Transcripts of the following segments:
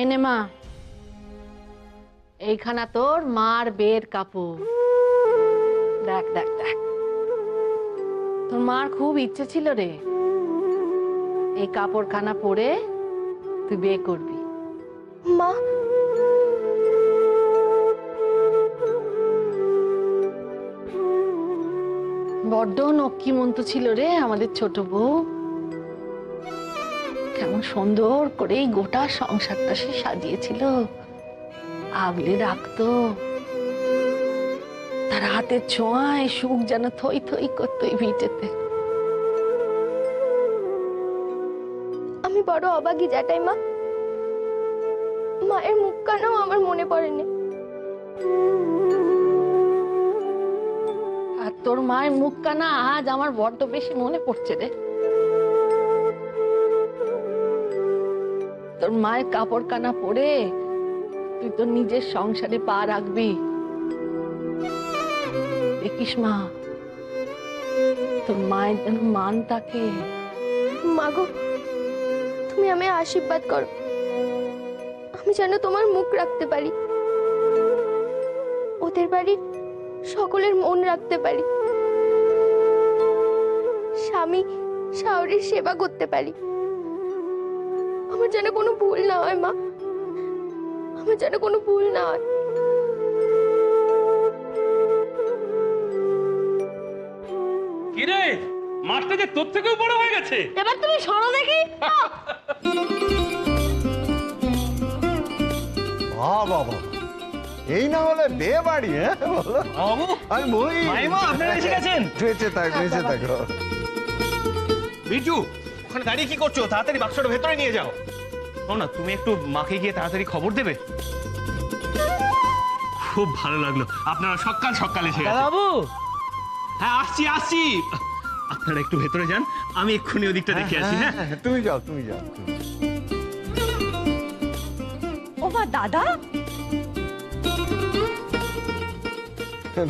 এনে মা, এইখানা তোর মার বের কাপড়। দেখ দেখ দেখ, তোর মার খুব ইচ্ছে ছিল রে এই কাপড়খানা পরে তুই বিয়ে করবি। মা, বড্ড নক্কিমন্ত ছিল রে আমাদের ছোট বউ। কেমন সুন্দর করে এই গোটা সংসারটা সে সাজিয়েছিল, আগলে রাখতো। তার হাতের ছোঁয়ায় সুখ যেন থই থই করতো এই ভিটেতে। আমি বড় অবাগী জ্যাঠাই মা। মায়ের মুখখানাও আমার মনে পড়েনি। আর তোর মায়ের মুখখানা আজ আমার বড্ড বেশি মনে পড়ছে রে। তোর মায়ের কাপড় কানা পরে তুই তো নিজের সংসারে পা রাখবি। দেখিস মা, তোর মায়ের যেন মান থাকে। মাগো, তুমি আমায় আশীর্বাদ করো, আমি যেন তোমার মুখ রাখতে পারি, ওদের বাড়ির সকলের মন রাখতে পারি, স্বামী শাওরির সেবা করতে পারি। আমার যেন কোনো ভুল না হয় মা, আমার যেন কোনো ভুল না হয়। কিরে, মাঠটা যে তোর থেকেও বড় হয়ে গেছে। এবার তুমি সরো দেখি। বাবা, এই না হলে বিয়ে বাড়ি। হ্যাঁ বলো। বাবু, আমি বই মাইমা আপনারা এসে গেছেন। বেঁচে থাক, বেঁচে থাকো। বিজু, ওখানে দাঁড়িয়ে কি করছো? তাড়াতাড়ি বাক্সটা ভেতরে নিয়ে যাও। শোনো না, তুমি একটু মাকে গিয়ে তাড়াতাড়ি খবর দেবে। খুব ভালো লাগলো আপনারা সকাল সকাল এসে গেছেন। বাবু, হ্যাঁ আসছি আসছি। আপনারা একটু ভেতরে যান, আমি এক্ষুনি ওদিকটা দেখে আসি। হ্যাঁ তুমি যাও, তুমি যাও। ও মা, দাদা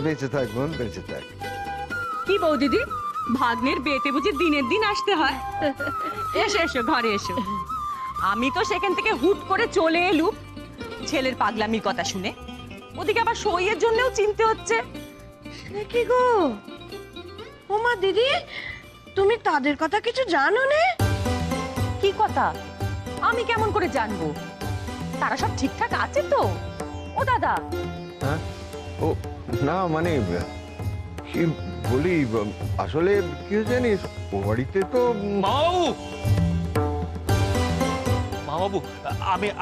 বেঁচে থাক বোন, বেঁচে থাক। কি বউ দিদি, ভাগ্নের বিয়েতে বুঝি দিনের দিন আসতে হয়? এসো এসো, ঘরে এসো। আমি তো সেখান থেকে হুট করে চলে এলুম ছেলের পাগলামির কথা শুনে। ওদিকে আবার সইয়ের জন্যও চিনতে হচ্ছে। কি গো ওমা দিদি, তুমি তাদের কথা কিছু জানো না? কি কথা? আমি কেমন করে জানবো? তারা সব ঠিকঠাক আছে তো? ও দাদা, হ্যাঁ, ও না মানে কি বলি, আসলে কি হয়েছে জানিস, ও বাড়িতে তো বাবু,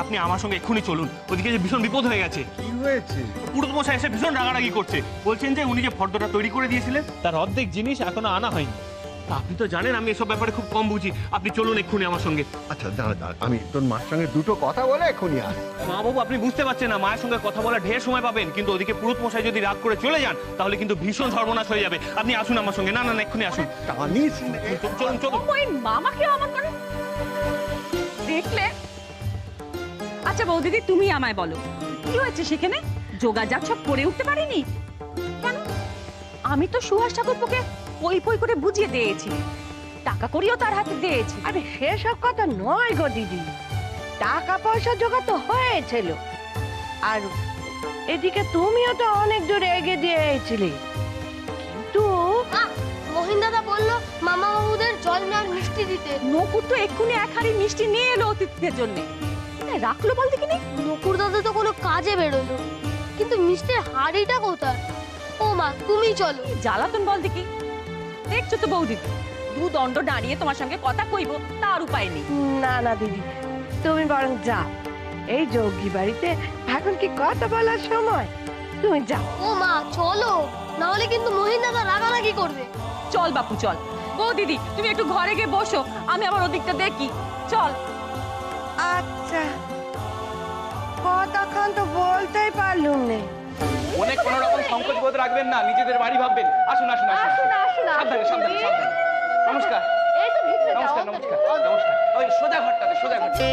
আপনি আমার সঙ্গে এক্ষুনি চলুন। ওদিকে যে ভীষণ বিপদ হয়ে গেছে। কি হয়েছে? পুরোত মশাই এসে ভীষণ রাগারাগি করছে। বলছেন যে উনি যে ফর্দটা তৈরি করে দিয়েছিলেন তার অর্ধেক জিনিস এখনো আনা হয়নি। আপনি তো জানেন আমি এসব ব্যাপারে খুব কম বুঝি। আপনি চলুন এক্ষুনি আমার সঙ্গে। আচ্ছা দাঁড়া দাঁড়া, আমি তোর মার সঙ্গে দুটো কথা বলে এখনই আস। মা বাবু, আপনি বুঝতে পারছেন না, মায়ের সঙ্গে কথা বলা ঢের সময় পাবেন, কিন্তু ওদিকে পুরোত মশাই যদি রাগ করে চলে যান তাহলে কিন্তু ভীষণ সর্বনাশ হয়ে যাবে। আপনি আসুন আমার সঙ্গে। না না না, এক্ষুনি আসুন। টানিস চলুন চলুন। ওই মামাকে অবাক করে দেখলে। আচ্ছা বৌদিদি, তুমি আমায় বলো, কি হয়েছে সেখানে? যোগাযোগ সব করে উঠতে পারিনি কেন? আমি তো সুহাস ঠাকুরপোকে পই পই করে বুঝিয়ে দিয়েছি, টাকা করিও তার হাতে দিয়েছি। আরে সেসব কথা নয় গো দিদি, টাকা পয়সা জোগাড় তো হয়েছিল, আর এদিকে তুমিও তো অনেক দূর এগিয়ে দিয়েছিলে। কিন্তু মহিন দাদা বললো মামা বাবুদের জল নেওয়ার মিষ্টি দিতে। নকুর তো এক্ষুনি এক হাড়ি মিষ্টি নিয়ে এলো অতিথিদের জন্য। রাখলো বল দেখিনি। নকুর দাদা তো কোনো কাজে বেরোলো, কিন্তু মিষ্টির হাড়িটা কোথায়? ও মা, তুমি চলো। জ্বালাতন বল দেখি। দেখছো তো বৌদিদি, দু দণ্ড দাঁড়িয়ে তোমার সঙ্গে কথা কইব তার উপায় নেই। না না দিদি, তুমি বরং যাও, এই যোগী বাড়িতে এখন কি কথা বলার সময়, তুমি যাও। ও মা চলো, না হলে কিন্তু মহিন দাদা রাগারাগি করবে। চল বাপু চল। বৌদিদি, তুমি একটু ঘরে গিয়ে বসো, আমি আবার ওদিকটা দেখি। চল। আচ্ছা, কতক্ষণ তো বলতেই পারলুম না। অনেক কোনো রকম সংকোচ বোধ রাখবেন না, নিজেদের বাড়ি ভাববেন। আসুন আসুন আসুন, সাবধানে সাবধানে সাবধানে। নমস্কার। এই তো ভিতরে যাও। নমস্কার নমস্কার নমস্কার। ওই সোজা ঘরটাতে, সোজা ঘরটা।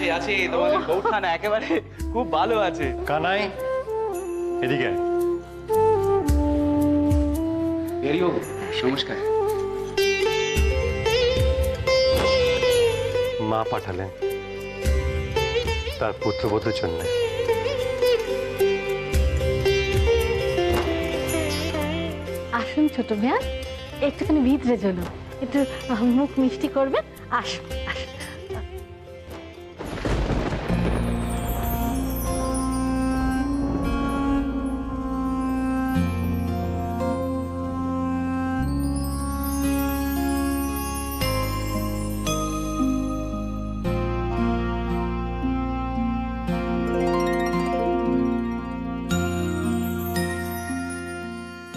আছে আছে তোমাদের বউঠানা একেবারে খুব ভালো আছে। কানাই এদিকে আয়। বিহারীবাবু নমস্কার। মা পাঠালেন তার পুত্রবধূর জন্য। আসুন ছোট ভাইয়া, একটুখানি ভিতরে চলুন, একটু মুখ মিষ্টি করবেন। আসুন আসুন।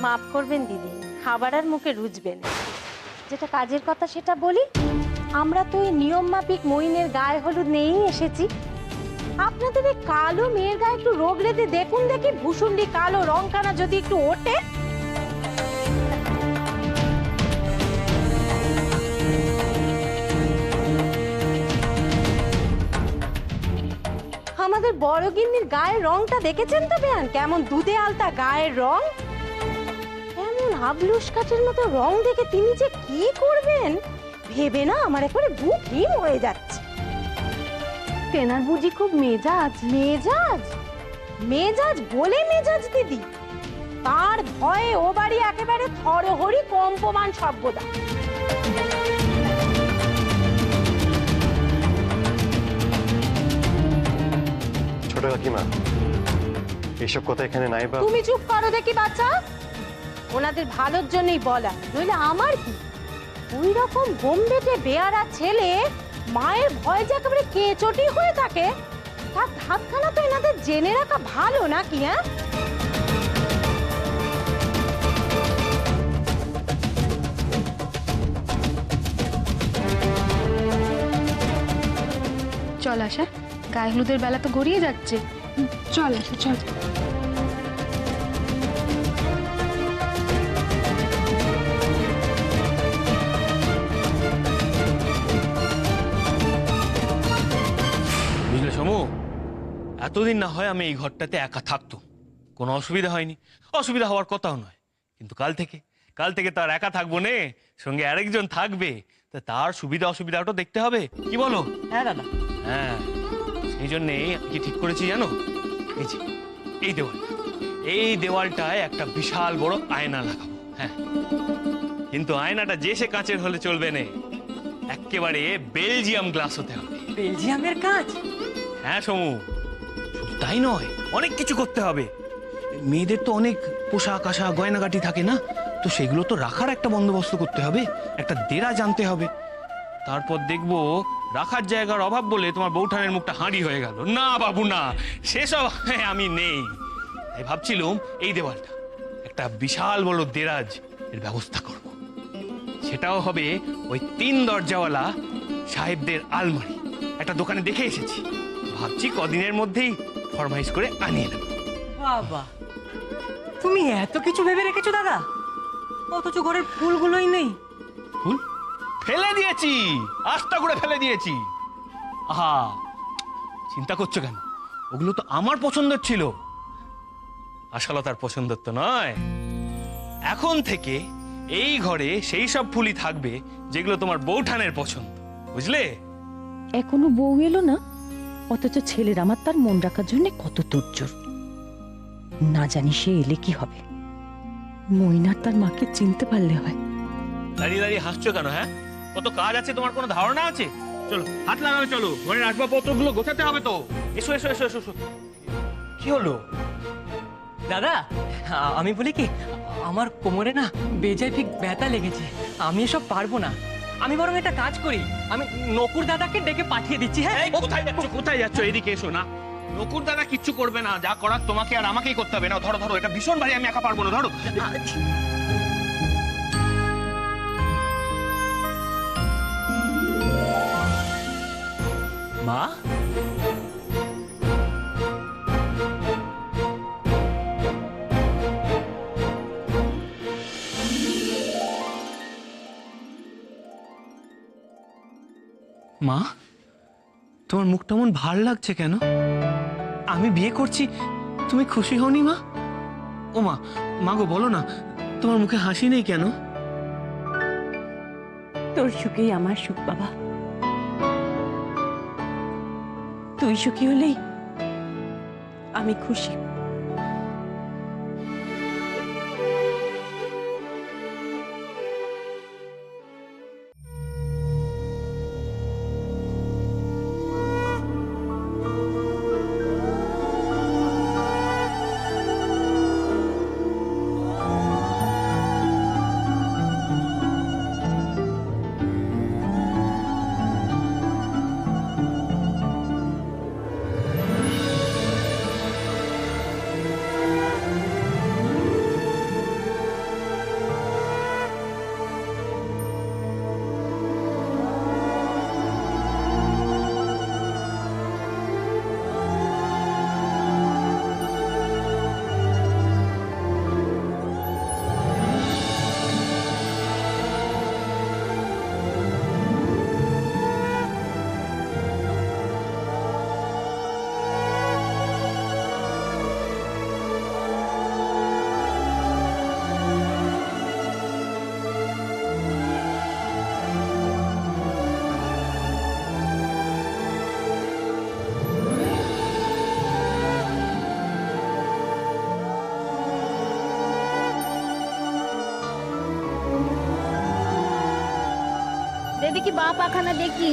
মাফ করবেন দিদি, খাবার আর মুখে রুজবে না। যেটা কাজের কথা সেটা বলি, আমরা তো এই নিয়ম মাফিক মইনের গায়ে হলুদ নিয়েই এসেছি। আপনাদের এই কালো মেয়ের গায়ে একটু রোগ রেঁধে দেখুন দেখি, ভুসুন্ডি কালো রংখানা যদি একটু ওঠে। আমাদের বড় গিন্নির গায়ের রংটা দেখেছেন তো বেয়ান, কেমন দুধে আলতা গায়ের রং। এমন আবলুস কাঠের মতো রং দেখে তিনি যে কি করবেন ভেবে না আমার একেবারে বুক হিম হয়ে যাচ্ছে। তেনার বুঝি খুব মেজাজ। মেজাজ মেজাজ বলে মেজাজ দিদি, তার ভয়ে ও বাড়ি একেবারে থরহরি কম্পমান সভ্যতা। ছোট কাকিমা, এইসব কথা এখানে নাই বা। তুমি চুপ করো দেখি বাচ্চা, ওনাদের ভালোর জন্যই বলা, নইলে আমার কি। ওই রকম বোমবেটে বেয়ারা ছেলে মায়ের ভয় যে একেবারে কেচটি হয়ে থাকে, তার ধাতখানা তো এনাদের জেনে রাখা ভালো নাকি? হ্যাঁ, চল আশা, গায়ে হলুদের বেলা তো গড়িয়ে যাচ্ছে। চল আশা চল। বুঝলে সমু, এতদিন না হয় আমি এই ঘরটাতে একা থাকতাম, কোনো অসুবিধা হয়নি, অসুবিধা হওয়ার কথাও নয়। কিন্তু কাল থেকে তার একা থাকবো নে, সঙ্গে আরেকজন থাকবে, তা তার সুবিধা অসুবিধাটা দেখতে হবে, কি বলো? হ্যাঁ দাদা। হ্যাঁ, সেই জন্যে কি ঠিক করেছি জানো? এই যে এই দেওয়ালটায় একটা বিশাল বড় আয়না লাগাবো। হ্যাঁ, কিন্তু আয়নাটা যে সে কাঁচের হলে চলবে না, একেবারে বেলজিয়াম গ্লাস হতে হবে। বেলজিয়ামের কাজ? হ্যাঁ সমু, শুধু তাই নয়, অনেক কিছু করতে হবে। মেয়েদের তো অনেক পোশাক আশাক গয়নাগাটি থাকে না, তো সেগুলো তো রাখার একটা বন্দোবস্ত করতে হবে, একটা দেরা জানতে হবে। তারপর দেখবো রাখার জায়গার অভাব বলে তোমার বউঠানের মুখটা হাঁড়ি হয়ে গেল। না বাবু না, সেসব আমি নেই। তাই ভাবছিলাম এই দেওয়ালটা একটা বিশাল বড় দেরাজ এর ব্যবস্থা করব। সেটাও হবে ওই 3 দরজাওয়ালা সাহেবদের আলমারি, একটা দোকানে দেখে এসেছি, ভাবছি কদিনের মধ্যেই ফরমাইশ করে আনিয়ে নেব। বাবা, তুমি এত কিছু ভেবে রেখেছো দাদা, অথচ ঘরের ফুলগুলোই নেই। ফুল ফেলে দিয়েছি, আস্তা করে ফেলে দিয়েছি। আহা, চিন্তা করছো কেন? ওগুলো তো আমার পছন্দের ছিল, আশালতার পছন্দের তো নয়। এখন থেকে এই ঘরে সেই সব ফুলই থাকবে যেগুলো তোমার বউঠানের পছন্দ, বুঝলে? এখনো বউ এলো না, অথচ ছেলের আমার তার মন রাখার জন্য কত তোড়জোড়। না জানি সে এলে কি হবে। মইনার তার মাকে চিনতে পারলে হয়। দাঁড়িয়ে দাঁড়িয়ে হাসছো কেন? হ্যাঁ, কত কাজ আছে, তোমার কোনো ধারণা আছে? চলো হাত লাগাবে, চলো ঘরের আসবাবপত্রগুলো গোছাতে হবে তো। এসো এসো এসো এসো। কি হলো দাদা? আমি বলি কি, আমার কোমরে না বেজায় ঠিক ব্যথা লেগেছে, আমি এসব পারবো না। আমি বরং একটা কাজ করি, আমি নকুর দাদাকে ডেকে পাঠিয়ে দিচ্ছি। হ্যাঁ, কোথায় যাচ্ছ? এদিকে এসো না। নকুর দাদা কিচ্ছু করবে না, যা করার তোমাকে আর আমাকেই করতে হবে। না ধরো ধরো, এটা ভীষণ ভারী, আমি একা পারবো না, ধরো। মা, মা, তোমার মুখটা মন ভার লাগছে কেন? আমি বিয়ে করছি, তুমি খুশি হওনি মা? ও মা, মা গো বলো না, তোমার মুখে হাসি নেই কেন? তোর সুখেই আমার সুখ বাবা। তুই সুখী হলেই আমি খুশি। দেখি বা পাখানা দেখি।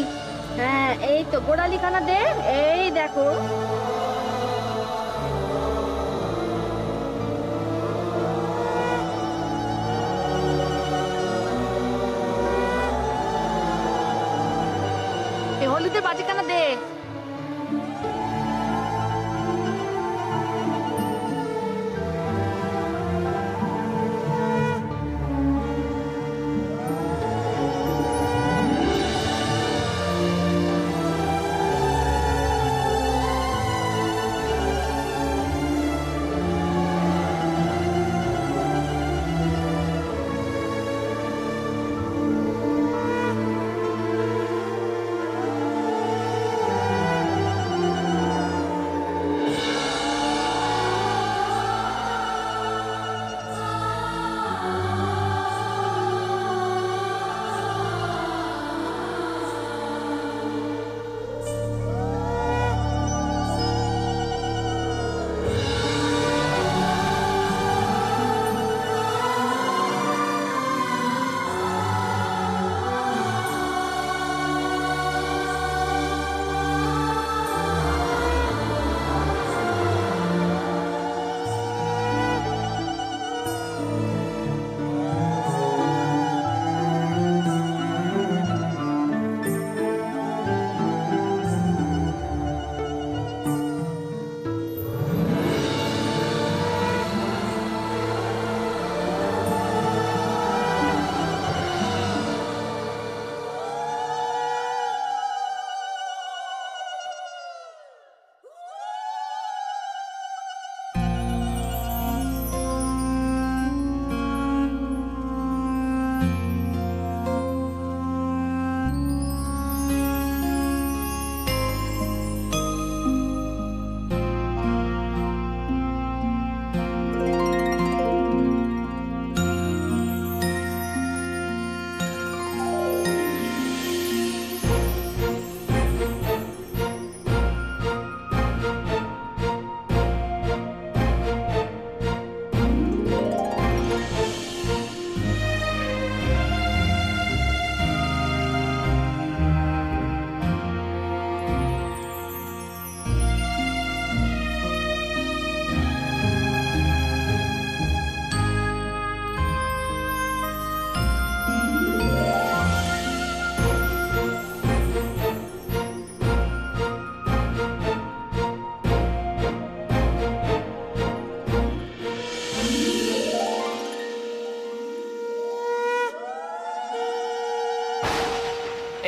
হ্যাঁ এই তো গোড়ালিখানা দে, এই দেখো। এই হলুদের বাজিখানা দে।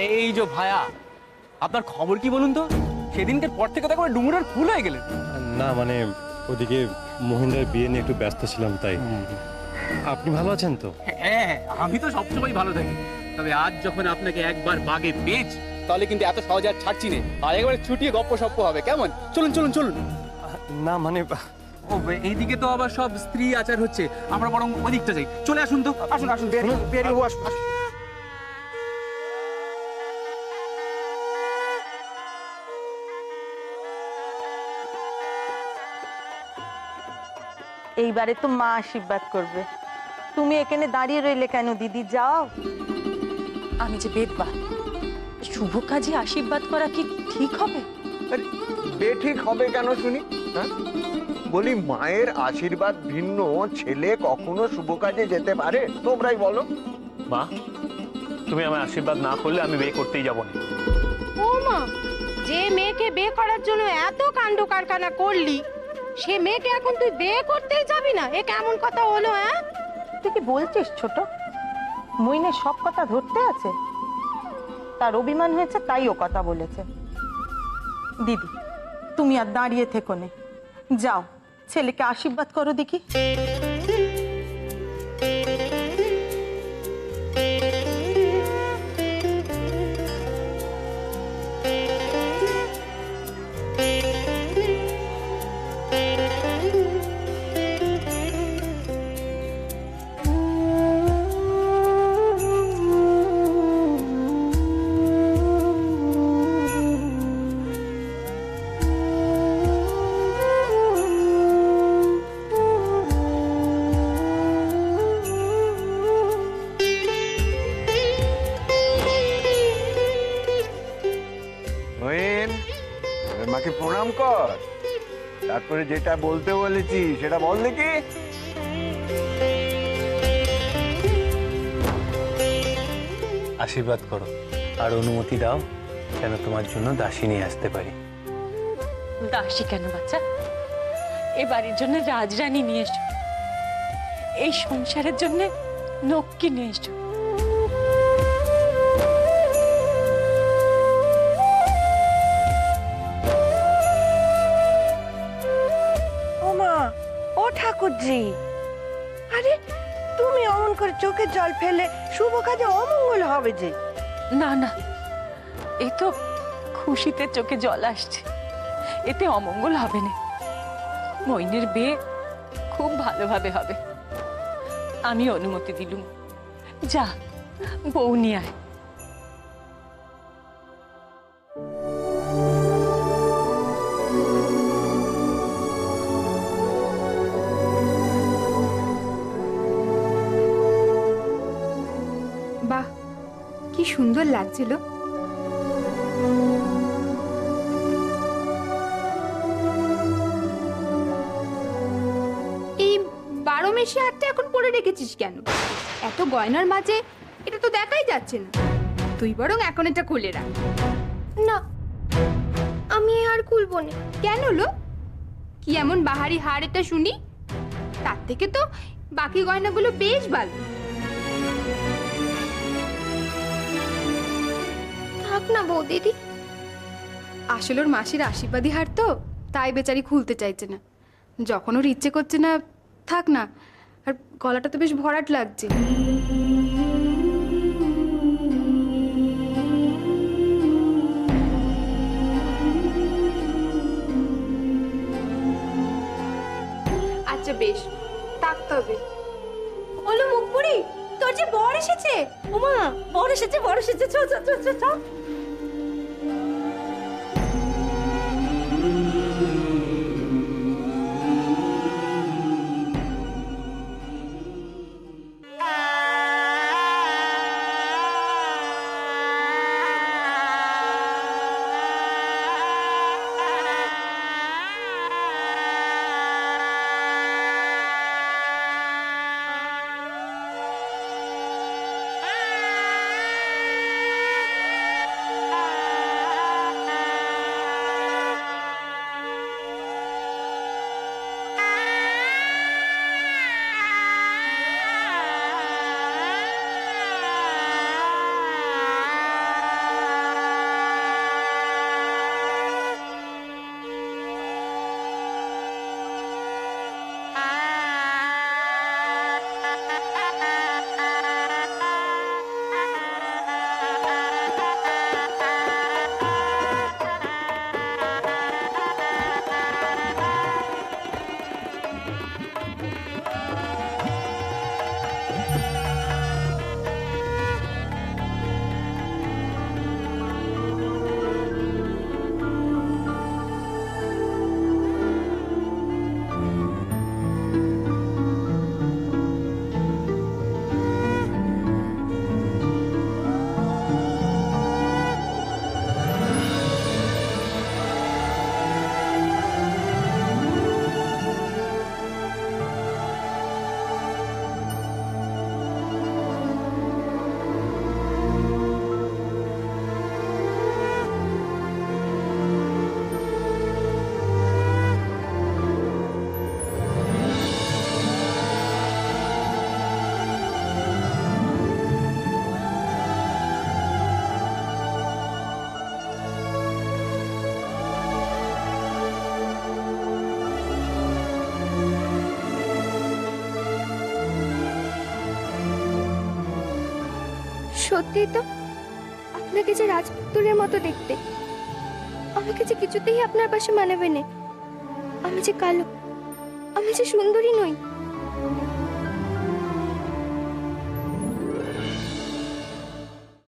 এই যে ভায়া, আপনার খবর কি বলুন তো? সেদিনকের পর থেকে তো একবার ডুমুরের ফুল হয়ে গেলেন। না মানে ওদিকে মহিন্দার বিয়ে নিয়ে একটু ব্যস্ত ছিলাম তাই। আপনি ভালো আছেন তো? হ্যাঁ, আমি তো সবসময় ভালো থাকি, তবে আজ যখন আপনাকে একবার বাগে পেয়েছি তাহলে কিন্তু এত সহজে আর ছাড়ছি নে, আর একেবারে ছুটিয়ে গপ্প সপ্প হবে, কেমন? চলুন চলুন চলুন। না মানে ও এইদিকে তো আবার সব স্ত্রী আচার হচ্ছে, আমরা বরং ওদিকটা যাই। চলে আসুন তো, আসুন আসুন, বেরিয়ে আসুন আসুন। এইবারে তো মা আশীর্বাদ করবে, তুমি এখানে দাঁড়িয়ে রইলে কেন দিদি? যাও। আমি যে বেদবা, শুভ কাজে আশীর্বাদ করা কি ঠিক হবে? আরে, বেঠিক হবে কেন শুনি? হ্যাঁ, বলি মায়ের আশীর্বাদ ভিন্ন ছেলে কখনো শুভ কাজে যেতে পারে? তোমরাই বলো। মা, তুমি আমার আশীর্বাদ না করলে আমি বিয়ে করতেই যাব না। ও মা, যে মেয়েকে বিয়ে করার জন্য এত কাণ্ড কারখানা করলি, সে মেয়েকে এখন তুই বিয়ে করতেই যাবি না? এ কেমন কথা হলো? হ্যাঁ, তুই কি বলছিস ছোট? মইনের সব কথা ধরতে আছে? তার অভিমান হয়েছে তাই ও কথা বলেছে। দিদি, তুমি আর দাঁড়িয়ে থেকো নে, যাও ছেলেকে আশীর্বাদ করো দেখি। মহিন, মাকে প্রণাম কর, তারপরে যেটা বলতে বলেছি সেটা বল দেখি। আশীর্বাদ করো আর অনুমতি দাও যেন তোমার জন্য দাসী নিয়ে আসতে পারি। দাসী কেন বাচ্চা, এ বাড়ির জন্য রাজরানী নিয়ে এসো, এই সংসারের জন্য লক্ষ্মী নিয়ে এসো। ও মা, ও ঠাকুরজি, আরে তুমি অমন করে চোখে জল ফেলে শুভ কাজে অমঙ্গল হবে যে। না না, এই তো খুশিতে চোখে জল আসছে, এতে অমঙ্গল হবে না। মইনের বিয়ে খুব ভালোভাবে হবে, আমি অনুমতি দিলুম। যা, বউ নিয়ে আয়। বাহ, কি সুন্দর লাগছিল। এই 12 মেশে হাতটা এখন পরে রেখেছিস কেন? এত গয়নার মাঝে এটা তো দেখাই যাচ্ছে না। তুই বরং এখন এটা খুলে রাখ। না, আমি আর খুলবো না। কেন লো? কি এমন বাহারি হার এটা শুনি? তার থেকে তো বাকি গয়নাগুলো বেশ ভালো। থাক না বৌদিদি। আসলে ওর মাসির আশীর্বাদী হার তো, তাই বেচারি খুলতে চাইছে না। যখন ওর ইচ্ছে করছে না, থাক না। আর গলাটা তো বেশ ভরাট লাগছে। আচ্ছা বেশ, থাকতে হবে। বলো মুখপুরি, তোর যে বর এসেছে। ওমা, বড় এসেছে, বড় এসেছে, চ চ চ চ চ। সত্যিই তো আপনাকে যে রাজপুত্রের মতো দেখতে, আমাকে যে কিছুতেই আপনার পাশে মানাবে না। আমি যে কালো, আমি যে সুন্দরী নই।